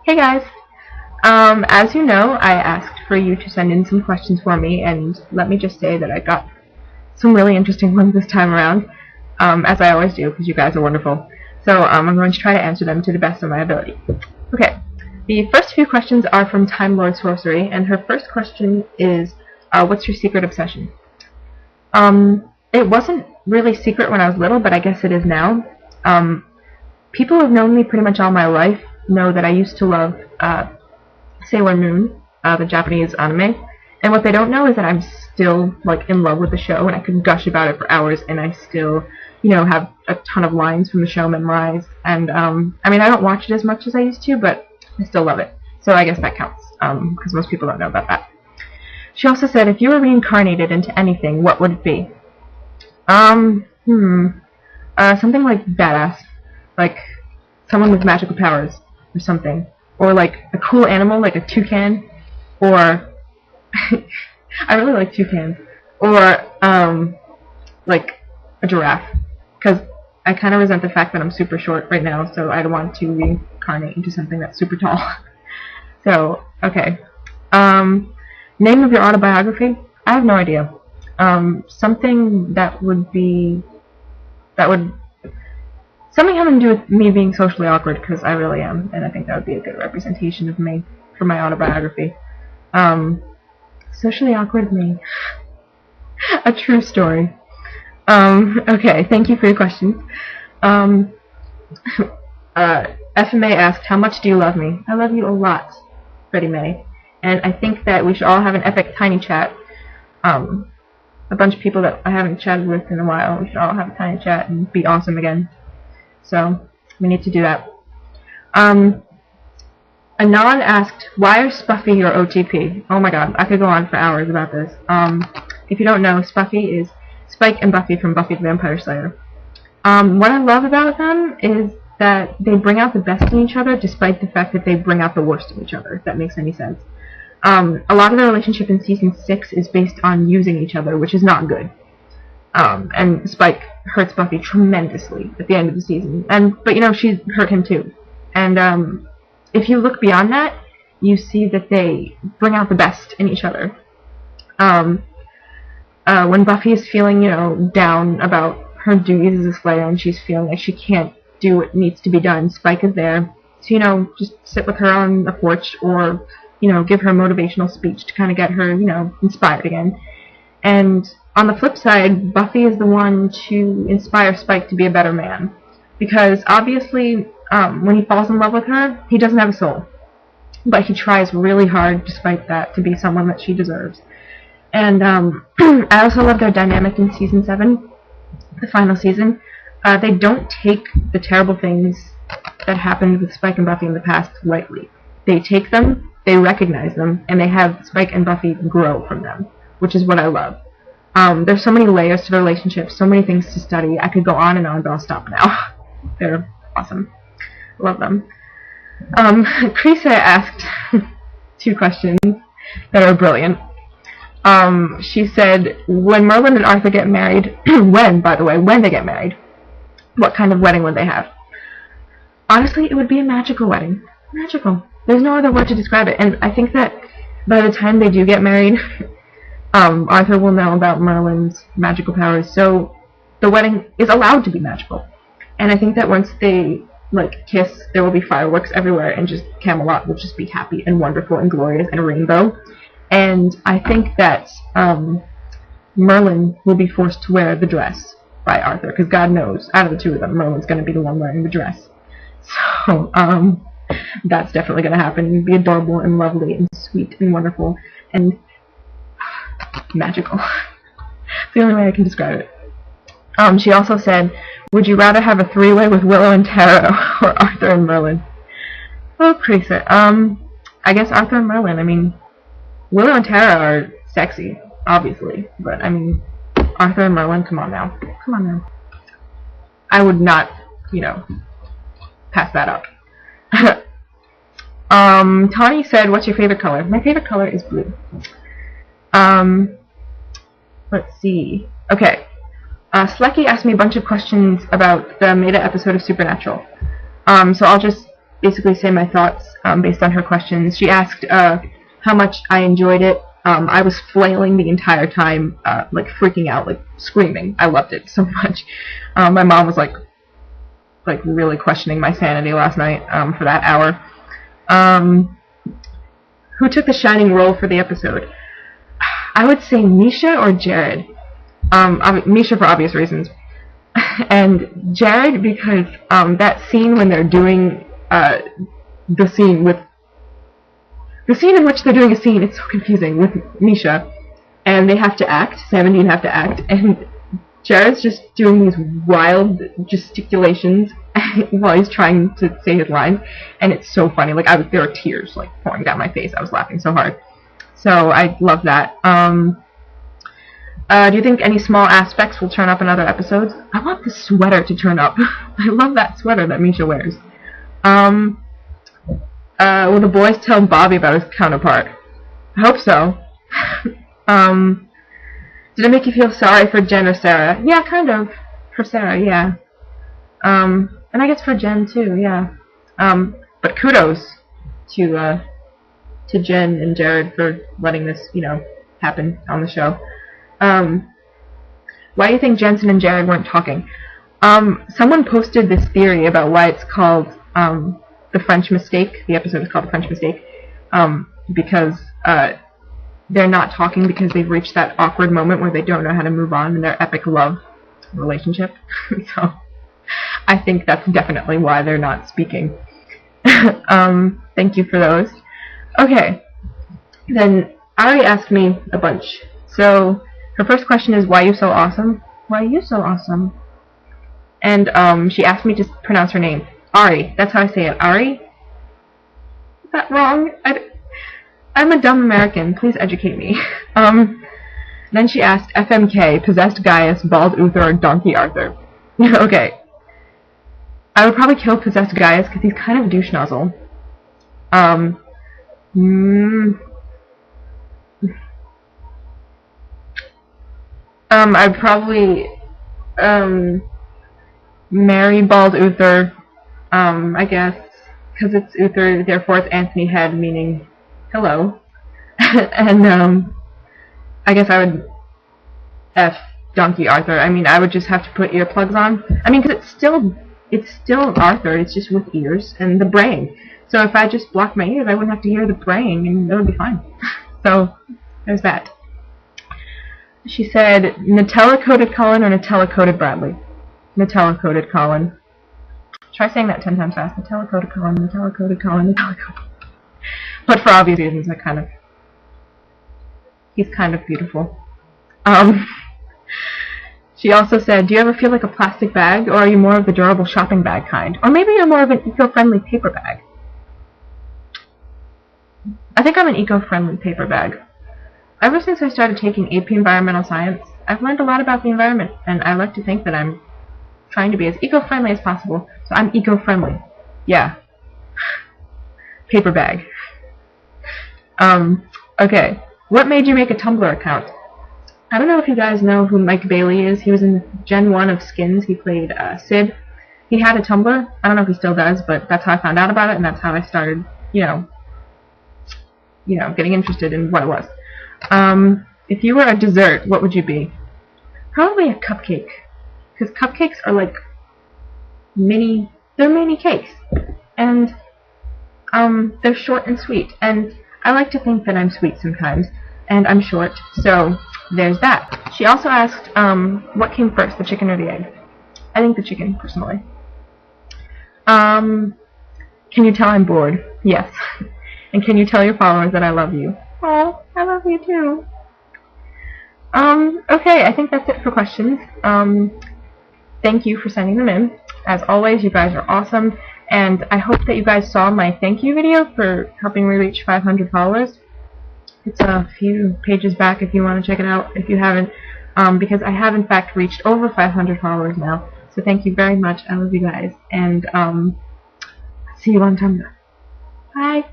Hey guys! As you know, I asked for you to send in some questions for me, and let me just say that I got some really interesting ones this time around, as I always do, because you guys are wonderful. So I'm going to try to answer them to the best of my ability. Okay, the first few questions are from timelordsorcery, and her first question is, what's your secret obsession? It wasn't really secret when I was little, but I guess it is now. People who have known me pretty much all my life know that I used to love Sailor Moon, the Japanese anime, and what they don't know is that I'm still like in love with the show, and I could gush about it for hours, and I still, you know, have a ton of lines from the show memorized. And I mean, I don't watch it as much as I used to, but I still love it, so I guess that counts, because most people don't know about that. She also said, if you were reincarnated into anything, what would it be? Something like badass, like someone with magical powers or something, or like a cool animal like a toucan, or I really like toucans, or like a giraffe, because I kind of resent the fact that I'm super short right now, so I'd want to reincarnate into something that's super tall. So, okay. Name of your autobiography? I have no idea. Something that would be, something having to do with me being socially awkward, because I really am, and I think that would be a good representation of me for my autobiography. Socially awkward me. A true story. Okay, thank you for your questions. FMA asked, how much do you love me? I love you a lot, Freddie May. And I think that we should all have an epic tiny chat. A bunch of people that I haven't chatted with in a while, we should all have a tiny chat and be awesome again. So, we need to do that. Anon asked, why are Spuffy your OTP? Oh my god, I could go on for hours about this. If you don't know, Spuffy is Spike and Buffy from Buffy the Vampire Slayer. What I love about them is that they bring out the best in each other, despite the fact that they bring out the worst in each other, if that makes any sense. A lot of their relationship in Season 6 is based on using each other, which is not good. And Spike hurts Buffy tremendously at the end of the season. But you know, she hurt him too. And if you look beyond that, you see that they bring out the best in each other. When Buffy is feeling, you know, down about her duties as a Slayer, and she's feeling like she can't do what needs to be done, Spike is there to, you know, just sit with her on a porch, or, you know, give her a motivational speech to kind of get her, you know, inspired again. And on the flip side, Buffy is the one to inspire Spike to be a better man. Because obviously, when he falls in love with her, he doesn't have a soul. But he tries really hard, despite that, to be someone that she deserves. And I also love their dynamic in Season 7, the final season. They don't take the terrible things that happened with Spike and Buffy in the past lightly. They take them, they recognize them, and they have Spike and Buffy grow from them, which is what I love. There's so many layers to the relationship, so many things to study. I could go on and on, but I'll stop now. They're awesome. Love them. Kriise asked 2 questions that are brilliant. She said, when Merlin and Arthur get married, when they get married, what kind of wedding would they have? Honestly, it would be a magical wedding. Magical. There's no other word to describe it. And I think that by the time they do get married, Arthur will know about Merlin's magical powers, so the wedding is allowed to be magical. And I think that once they, like, kiss, there will be fireworks everywhere, and just Camelot will just be happy and wonderful and glorious and a rainbow. And I think that Merlin will be forced to wear the dress by Arthur, because God knows, out of the two of them, Merlin's going to be the one wearing the dress. So, that's definitely going to happen. It'll be adorable and lovely and sweet and wonderful and magical. It's the only way I can describe it. She also said, would you rather have a 3-way with Willow&Tara or Arthur and Merlin? Oh, Kriise. I guess Arthur and Merlin. I mean, Willow&Tara are sexy, obviously, but I mean, Arthur and Merlin, come on now. Come on now. I would not, you know, pass that up. Tawny said, what's your favorite color? My favorite color is blue. Let's see. Okay. Slekky asked me a bunch of questions about the Meta episode of Supernatural. So I'll just basically say my thoughts based on her questions. She asked how much I enjoyed it. I was flailing the entire time, like freaking out, like screaming. I loved it so much. My mom was like really questioning my sanity last night for that hour. Who took the shining role for the episode? I would say Misha or Jared. Misha for obvious reasons. And Jared because that scene when they're doing the scene in which they're doing a scene, it's so confusing, with Misha, and they have to act, Sam and Dean have to act, and Jared's just doing these wild gesticulations while he's trying to say his lines, and it's so funny. Like, there were tears, like, pouring down my face. I was laughing so hard. So, I love that. Do you think any small aspects will turn up in other episodes? I want the sweater to turn up. I love that sweater that Misha wears. Will the boys tell Bobby about his counterpart? I hope so. Did it make you feel sorry for Jen or Sarah? Yeah, kind of. For Sarah, yeah. And I guess for Jen too, yeah. But kudos to Jen and Jared for letting this, happen on the show. Why do you think Jensen and Jared weren't talking? Someone posted this theory about why it's called The French Mistake. The episode is called The French Mistake. Because they're not talking because they've reached that awkward moment where they don't know how to move on in their epic love relationship. So I think that's definitely why they're not speaking. Thank you for those. Okay. Then Arrie asked me a bunch. So her first question is, why are you so awesome? Why are you so awesome? And she asked me to pronounce her name. Arrie. That's how I say it. Arrie? Is that wrong? I'm a dumb American. Please educate me. Then she asked, FMK, possessed Gaius, bald Uther, or donkey Arthur? Okay. I would probably kill possessed Gaius because he's kind of a douche nozzle. I'd probably marry bald Uther, I guess, because it's Uther, therefore it's Anthony Head, meaning hello. And I guess I would F donkey Arthur. I mean, I would just have to put earplugs on. I mean, because it's still Arthur, it's just with ears and the braying. So if I just blocked my ears, I wouldn't have to hear the braying, and it would be fine. So there's that. She said, Nutella-Coated Colin or Nutella-Coated Bradley? Nutella-Coated Colin. Try saying that 10 times fast. Nutella-Coated Colin, Nutella-Coated Colin, Nutella-Coated. But for obvious reasons, he's kind of beautiful. She also said, do you ever feel like a plastic bag, or are you more of the durable shopping bag kind? Or maybe you're more of an eco-friendly paper bag. I think I'm an eco-friendly paper bag. Ever since I started taking AP Environmental Science, I've learned a lot about the environment, and I like to think that I'm trying to be as eco-friendly as possible, so I'm eco-friendly. Yeah. Paper bag. Okay. What made you make a Tumblr account? I don't know if you guys know who Mike Bailey is. He was in Gen 1 of Skins. He played Sid. He had a Tumblr. I don't know if he still does, but that's how I found out about it, and that's how I started, getting interested in what it was. If you were a dessert, what would you be? Probably a cupcake. Because cupcakes are like they're mini cakes. And, they're short and sweet. And I like to think that I'm sweet sometimes. And I'm short, so there's that. She also asked, what came first, the chicken or the egg? I think the chicken, personally. Can you tell I'm bored? Yes. And can you tell your followers that I love you? Oh, I love you too. Okay, I think that's it for questions. Thank you for sending them in. As always, you guys are awesome, and I hope that you guys saw my thank you video for helping me reach 500 followers. It's a few pages back if you want to check it out, if you haven't, because I have in fact reached over 500 followers now. So thank you very much. I love you guys, and see you on Tumblr. Bye.